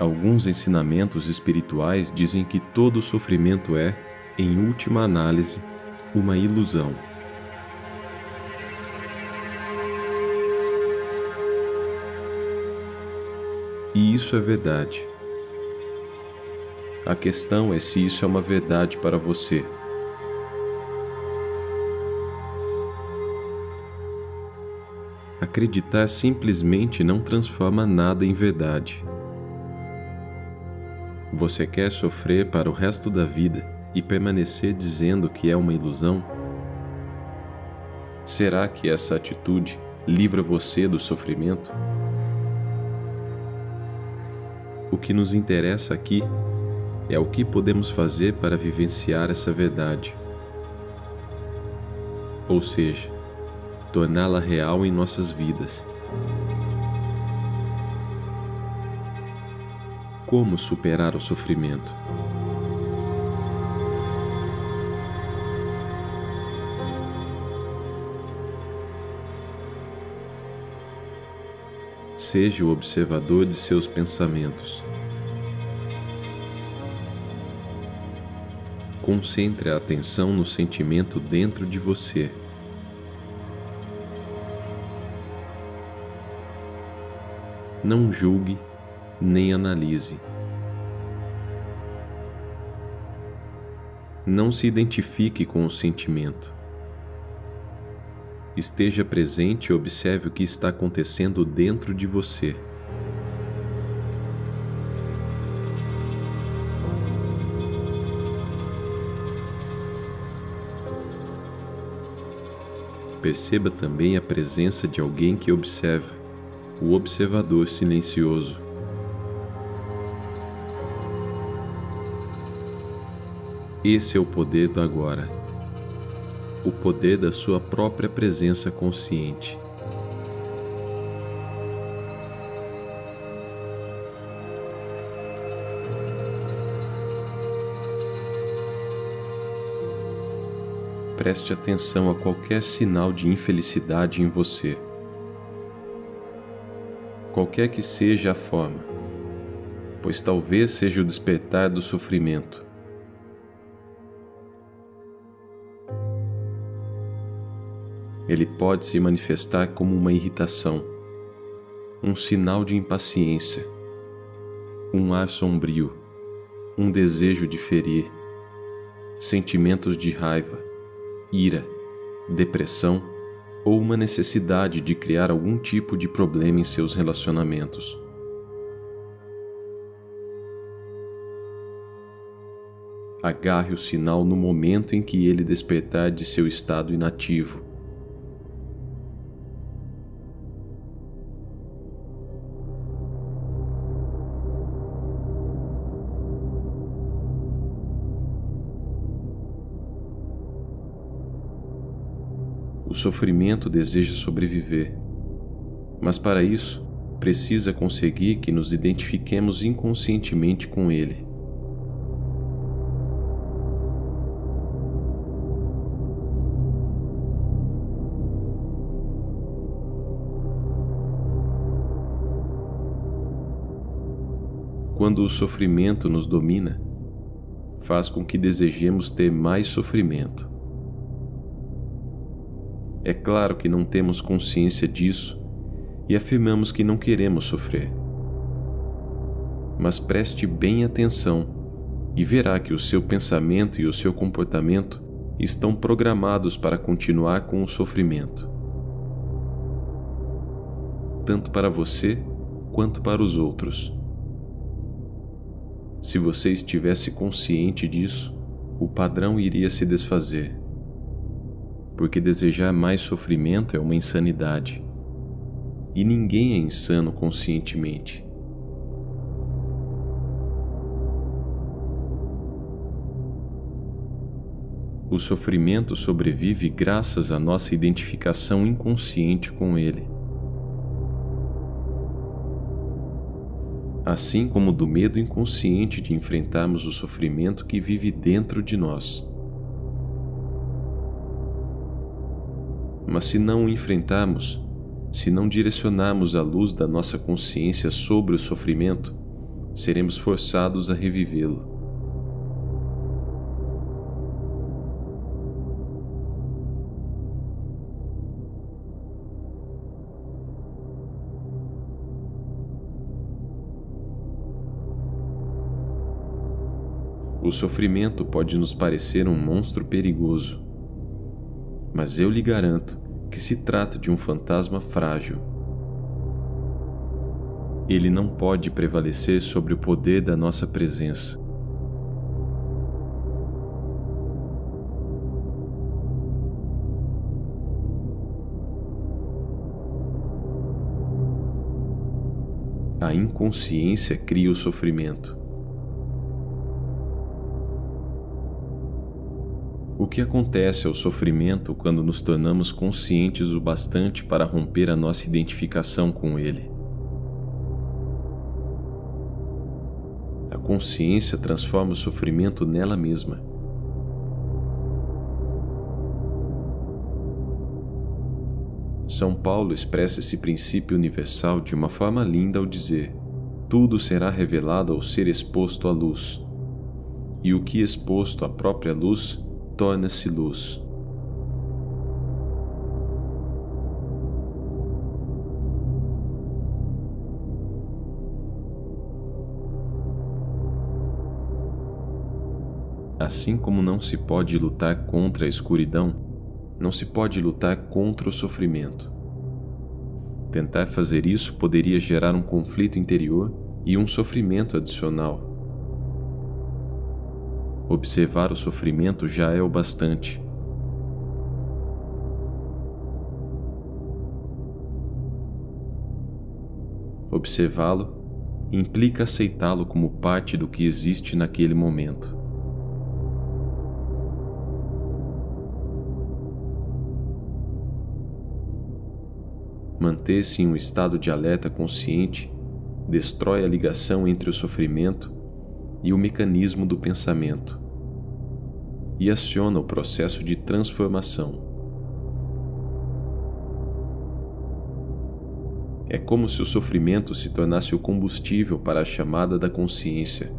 Alguns ensinamentos espirituais dizem que todo sofrimento é, em última análise, uma ilusão. E isso é verdade. A questão é se isso é uma verdade para você. Acreditar simplesmente não transforma nada em verdade. Você quer sofrer para o resto da vida e permanecer dizendo que é uma ilusão? Será que essa atitude livra você do sofrimento? O que nos interessa aqui é o que podemos fazer para vivenciar essa verdade. Ou seja, torná-la real em nossas vidas. Como superar o sofrimento? Seja o observador de seus pensamentos. Concentre a atenção no sentimento dentro de você. Não julgue nem analise. Não se identifique com o sentimento. Esteja presente e observe o que está acontecendo dentro de você. Perceba também a presença de alguém que observa, o observador silencioso. Esse é o poder do agora, o poder da sua própria presença consciente. Preste atenção a qualquer sinal de infelicidade em você. Qualquer que seja a forma, pois talvez seja o despertar do sofrimento. Ele pode se manifestar como uma irritação, um sinal de impaciência, um ar sombrio, um desejo de ferir, sentimentos de raiva, ira, depressão ou uma necessidade de criar algum tipo de problema em seus relacionamentos. Agarre o sinal no momento em que ele despertar de seu estado inativo. O sofrimento deseja sobreviver, mas para isso precisa conseguir que nos identifiquemos inconscientemente com ele. Quando o sofrimento nos domina, faz com que desejemos ter mais sofrimento. É claro que não temos consciência disso e afirmamos que não queremos sofrer. Mas preste bem atenção e verá que o seu pensamento e o seu comportamento estão programados para continuar com o sofrimento, tanto para você quanto para os outros. Se você estivesse consciente disso, o padrão iria se desfazer. Porque desejar mais sofrimento é uma insanidade. E ninguém é insano conscientemente. O sofrimento sobrevive graças à nossa identificação inconsciente com ele. Assim como do medo inconsciente de enfrentarmos o sofrimento que vive dentro de nós. Mas se não o enfrentarmos, se não direcionarmos a luz da nossa consciência sobre o sofrimento, seremos forçados a revivê-lo. O sofrimento pode nos parecer um monstro perigoso, mas eu lhe garanto que se trata de um fantasma frágil. Ele não pode prevalecer sobre o poder da nossa presença. A inconsciência cria o sofrimento. O que acontece ao sofrimento quando nos tornamos conscientes o bastante para romper a nossa identificação com ele? A consciência transforma o sofrimento nela mesma. São Paulo expressa esse princípio universal de uma forma linda ao dizer: tudo será revelado ao ser exposto à luz, e o que exposto à própria luz torna-se luz. Assim como não se pode lutar contra a escuridão, não se pode lutar contra o sofrimento. Tentar fazer isso poderia gerar um conflito interior e um sofrimento adicional. Observar o sofrimento já é o bastante. Observá-lo implica aceitá-lo como parte do que existe naquele momento. Manter-se em um estado de alerta consciente destrói a ligação entre o sofrimento e o mecanismo do pensamento, e aciona o processo de transformação. É como se o sofrimento se tornasse o combustível para a chamada da consciência,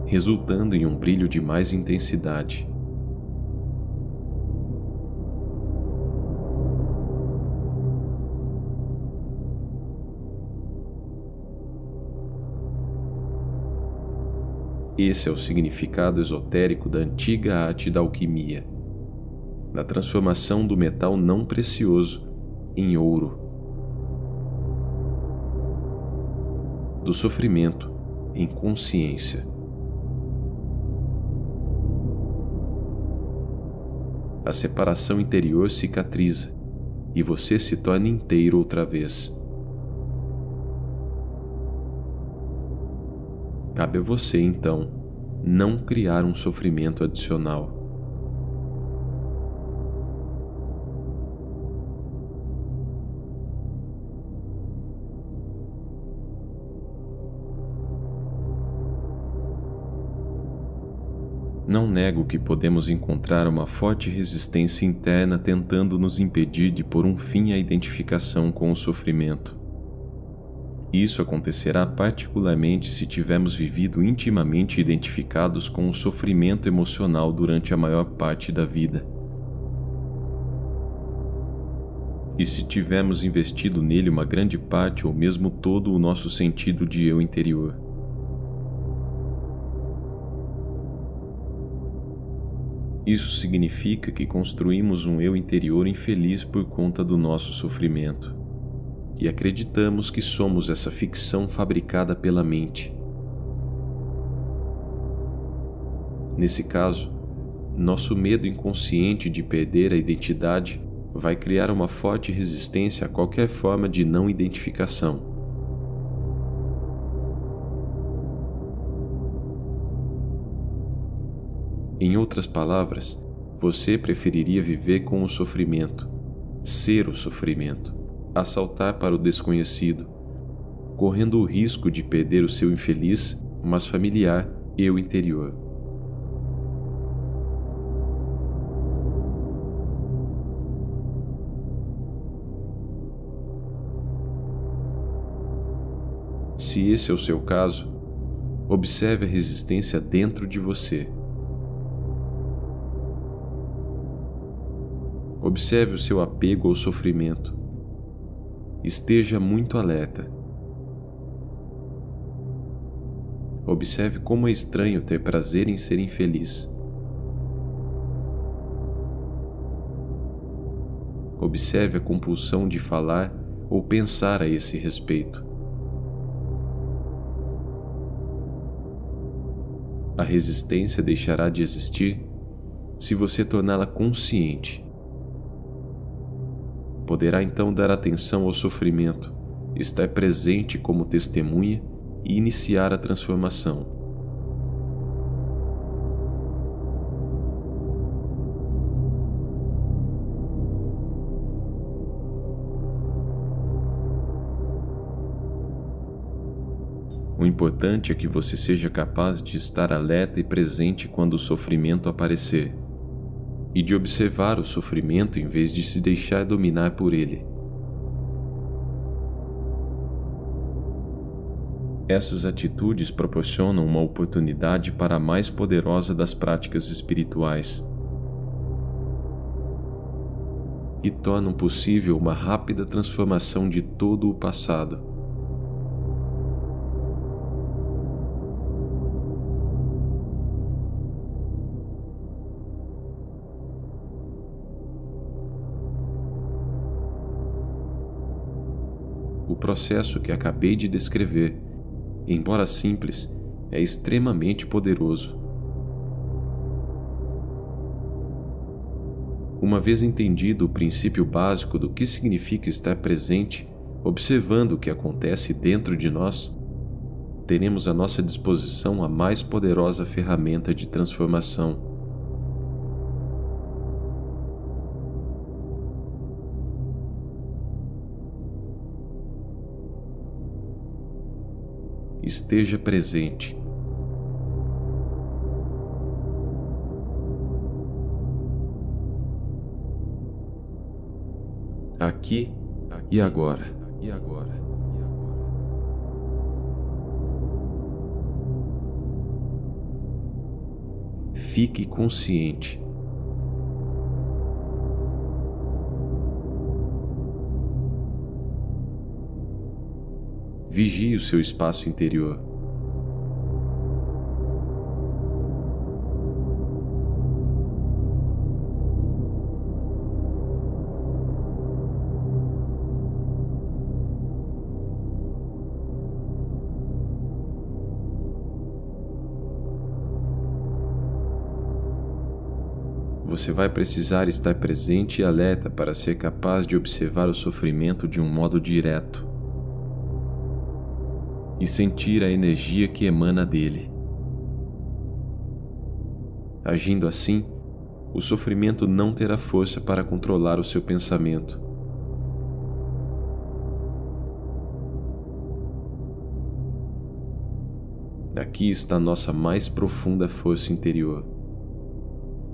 resultando em um brilho de mais intensidade. Esse é o significado esotérico da antiga arte da alquimia, da transformação do metal não precioso em ouro, do sofrimento em consciência. A separação interior cicatriza e você se torna inteiro outra vez. Cabe a você, então, não criar um sofrimento adicional. Não nego que podemos encontrar uma forte resistência interna tentando nos impedir de pôr um fim à identificação com o sofrimento. Isso acontecerá particularmente se tivermos vivido intimamente identificados com o sofrimento emocional durante a maior parte da vida. E se tivermos investido nele uma grande parte ou mesmo todo o nosso sentido de eu interior. Isso significa que construímos um eu interior infeliz por conta do nosso sofrimento. E acreditamos que somos essa ficção fabricada pela mente. Nesse caso, nosso medo inconsciente de perder a identidade vai criar uma forte resistência a qualquer forma de não identificação. Em outras palavras, você preferiria viver com o sofrimento, ser o sofrimento, a saltar para o desconhecido, correndo o risco de perder o seu infeliz, mas familiar eu interior. Se esse é o seu caso, observe a resistência dentro de você. Observe o seu apego ao sofrimento. Esteja muito alerta. Observe como é estranho ter prazer em ser infeliz. Observe a compulsão de falar ou pensar a esse respeito. A resistência deixará de existir se você torná-la consciente. Poderá então dar atenção ao sofrimento, estar presente como testemunha e iniciar a transformação. O importante é que você seja capaz de estar alerta e presente quando o sofrimento aparecer, e de observar o sofrimento em vez de se deixar dominar por ele. Essas atitudes proporcionam uma oportunidade para a mais poderosa das práticas espirituais e tornam possível uma rápida transformação de todo o passado. O processo que acabei de descrever, embora simples, é extremamente poderoso. Uma vez entendido o princípio básico do que significa estar presente, observando o que acontece dentro de nós, teremos à nossa disposição a mais poderosa ferramenta de transformação. Esteja presente. Aqui e agora. Fique consciente. Vigie o seu espaço interior. Você vai precisar estar presente e alerta para ser capaz de observar o sofrimento de um modo direto e sentir a energia que emana dele. Agindo assim, o sofrimento não terá força para controlar o seu pensamento. Aqui está nossa mais profunda força interior,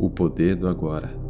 o poder do agora.